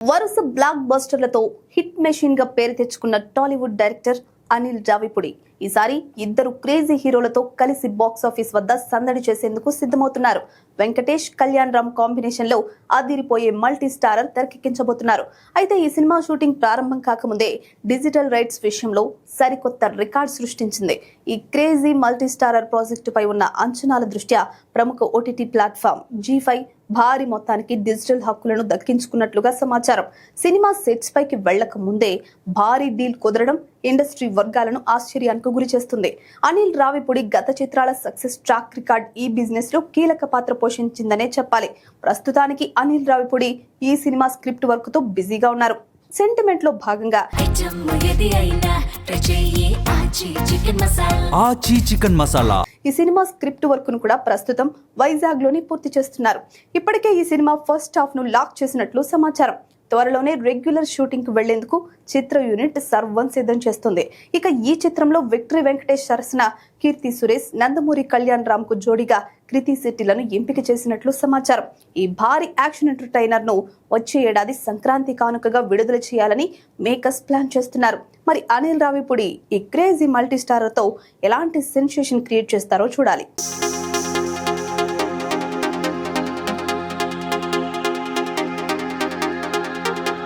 వరుస black బస్టర్లతో hit machine గా పేరు తెచ్చుకున్న టాలీవుడ్ డైరెక్టర్ అనిల్ రావిపూడి ఈసారి ఇద్దరు క్రేజీ హీరోలతో కలిసి బాక్స్ ఆఫీస్ వద్ద సందడి చేసేందుకు సిద్ధమవుతున్నారు. వెంకటేష్ కళ్యాణ్ రామ్ కాంబినేషన్ లో అదిరిపోయే మల్టీ స్టారర్ తెరకెక్కించబోతున్నారు. అయితే ఈ సినిమా షూటింగ్ ప్రారంభం కాకముందే డిజిటల్ రైట్స్ విషయంలో సరికొత్త రికార్డ్ సృష్టించింది. ఈ క్రేజీ మల్టీ స్టారర్ ప్రాజెక్టు పై ఉన్న అంచనాల దృష్ట్యా ప్రముఖ ఓటీటీ ప్లాట్ఫామ్ G5 భారీ మొత్తానికి డిజిటల్ హక్కులను దక్కించుకున్నట్లుగా సమాచారం. సినిమా సెట్స్ పైకి వెళ్లక ముందే భారీ డీల్ కుదరడం ఇండస్ట్రీ వర్గాలను ఆశ్చర్యానికి గురి చేస్తుంది. అనిల్ రావిపూడి గత చిత్రాల సక్సెస్ ట్రాక్ రికార్డ్ ఈ బిజినెస్ లో కీలక పాత్ర పోషించిందనే చెప్పాలి. ప్రస్తుతానికి అనిల్ రావిపూడి ఈ సినిమా స్క్రిప్ట్ వర్క్ తో బిజీగా ఉన్నారు. సెంటిమెంట్ లో భాగంగా ఈ సినిమా స్క్రిప్ట్ వర్క్ ను కూడా ప్రస్తుతం వైజాగ్ లోని పూర్తి చేస్తున్నారు. ఇప్పటికే ఈ సినిమా ఫస్ట్ హాఫ్ ను లాక్ చేసినట్లు సమాచారం. త్వరలోనే రెగ్యులర్ షూటింగ్ కు వెళ్లేందుకు చిత్ర యూనిట్ సర్వం సిద్ధం చేస్తుంది. ఇక ఈ చిత్రంలో విక్టరీ వెంకటేష్ సరసన కీర్తి సురేష్, నందమూరి కళ్యాణ్ రామ్ కు జోడిగా కృతి శెట్టిలను ఎంపిక చేసినట్లు సమాచారం. ఈ భారీ యాక్షన్ ఎంటర్టైనర్ ను వచ్చే ఏడాది సంక్రాంతి కానుకగా విడుదల చేయాలని మేకర్స్ ప్లాన్ చేస్తున్నారు. మరి అనిల్ రావిపూడి ఈ క్రేజీ మల్టీ స్టారర్ తో ఎలాంటి సెన్సేషన్ క్రియేట్ చేస్తారో చూడాలి.